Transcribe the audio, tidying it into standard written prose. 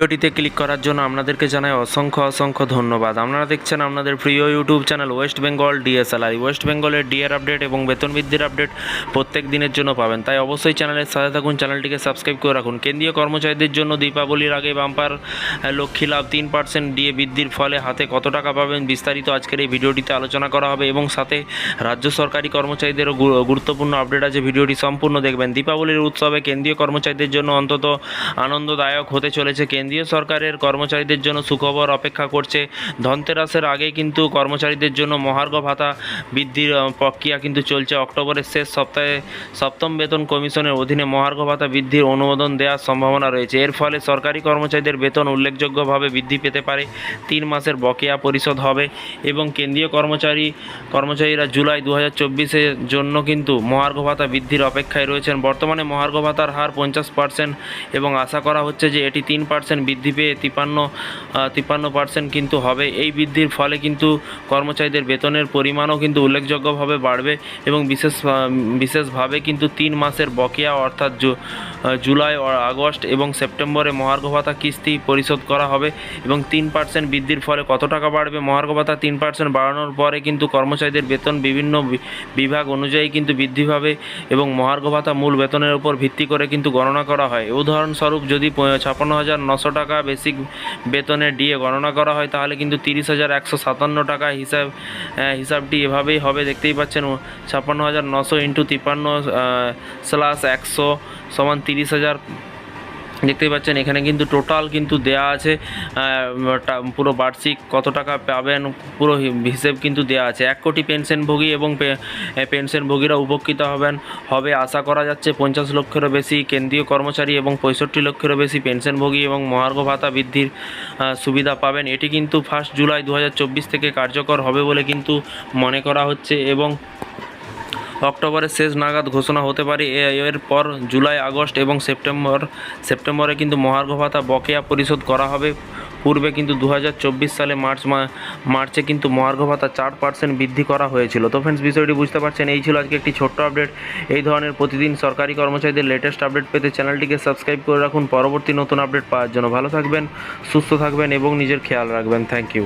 ভিডিওটিতে ক্লিক করার জন্য আপনাদেরকে জানাই অসংখ্য ধন্যবাদ। আপনারা দেখছেন আপনাদের প্রিয় YouTube channel West Bengal DSLI. West বেঙ্গলের ডিএর আপডেট এবং বেতন বৃদ্ধির আপডেট প্রত্যেক দিনের জন্য পাবেন, তাই অবশ্যই চ্যানেলের সাথে থাকুন, চ্যানেলটিকে সাবস্ক্রাইব করে রাখুন। কেন্দ্রীয় কর্মচারীদের জন্য দীপাবলির আগে বাম্পার লক্ষ্মী লাভ 3% ডিএ বৃদ্ধির ফলে হাতে কত টাকা পাবেন বিস্তারিত আজকের এই ভিডিওটিতে আলোচনা করা হবে এবং সাথে রাজ্য সরকারি কর্মচারীদেরও গুরুত্বপূর্ণ আপডেট আছে। ভিডিওটি সম্পূর্ণ দেখবেন। দীপাবলির উৎসবে কেন্দ্রীয় কর্মচারীদের জন্য অন্তত আনন্দদায়ক হতে চলেছে। কেন্দ্রীয় সরকারের কর্মচারীদের জন্য সুখবর অপেক্ষা করছে। ধনতেরাসের আগে কিন্তু কর্মচারীদের জন্য মহার্ঘ ভাতা বৃদ্ধির প্রক্রিয়া কিন্তু চলছে। অক্টোবরের শেষ সপ্তাহে সপ্তম বেতন কমিশনের অধীনে মহার্ঘ ভাতা বৃদ্ধির অনুমোদন দেওয়ার সম্ভাবনা রয়েছে। এর ফলে সরকারি কর্মচারীদের বেতন উল্লেখযোগ্যভাবে বৃদ্ধি পেতে পারে। 3 মাসের বকেয়া পরিশোধ হবে এবং কেন্দ্রীয় কর্মচারীরা জুলাই 2024-এর জন্য কিন্তু মহার্ঘ ভাতা বৃদ্ধির অপেক্ষায় রয়েছেন। বর্তমানে মহার্ঘ ভাতার হার 50% এবং আশা করা হচ্ছে যে এটি 3% বৃদ্ধি পেয়ে 53% কিন্তু হবে। এই বৃদ্ধির ফলে কিন্তু কর্মচারীদের বেতনের পরিমাণও কিন্তু উল্লেখযোগ্যভাবে বাড়বে এবং বিশেষভাবে কিন্তু 3 মাসের বকেয়া অর্থাৎ জুলাই, আগস্ট এবং সেপ্টেম্বরে মহার্ঘ ভাতা কিস্তি পরিশোধ করা হবে এবং 3% বৃদ্ধির ফলে কত টাকা বাড়বে। মহার্ঘ ভাতা 3% বাড়ানোর পরে কিন্তু কর্মচারীদের বেতন বিভিন্ন বিভাগ অনুযায়ী কিন্তু বৃদ্ধি পাবে এবং মহার্ঘ ভাতা মূল বেতনের উপর ভিত্তি করে কিন্তু গণনা করা হয়। উদাহরণস্বরূপ যদি 56,900 টাকা বেসিক বেতনের ডিএ গণনা করা হয় তাহলে কিন্তু 30,157 টাকা হিসাবটি এভাবেই হবে। দেখতেই পাচ্ছেন 56,900 × 53/100 সমান 30,000। দেখতেই পাচ্ছেন এখানে কিন্তু টোটাল কিন্তু দেয়া আছে, পুরো বার্ষিক কত টাকা পাবেন পুরো হিসেব কিন্তু দেয়া আছে। 1 কোটি পেনশনভোগী এবং পেনশনভোগীরা উপকৃত হবে আশা করা যাচ্ছে। 50 লক্ষেরও বেশি কেন্দ্রীয় কর্মচারী এবং 65 লক্ষেরও বেশি পেনশনভোগী এবং মহার্ঘ ভাতা বৃদ্ধির সুবিধা পাবেন। এটি কিন্তু 1 জুলাই 2024 থেকে কার্যকর হবে বলে কিন্তু মনে করা হচ্ছে এবং অক্টোবরের শেষ নাগাদ ঘোষণা হতে পারে। এরপর জুলাই, আগস্ট এবং সেপ্টেম্বরে কিন্তু মহার্ঘ ভাতা বকেয়া পরিশোধ করা হবে। পূর্বে কিন্তু 2024 সালে মার্চে কিন্তু মহার্ঘ ভাতা 4% বৃদ্ধি করা হয়েছিল। তো ফ্রেন্ডস, বিষয়টি বুঝতে পারছেন। এই ছিল আজকে একটি ছোট্ট আপডেট। এই ধরনের প্রতিদিন সরকারি কর্মচারীদের লেটেস্ট আপডেট পেতে চ্যানেলটিকে সাবস্ক্রাইব করে রাখুন পরবর্তী নতুন আপডেট পাওয়ার জন্য। ভালো থাকবেন, সুস্থ থাকবেন এবং নিজের খেয়াল রাখবেন। Thank you.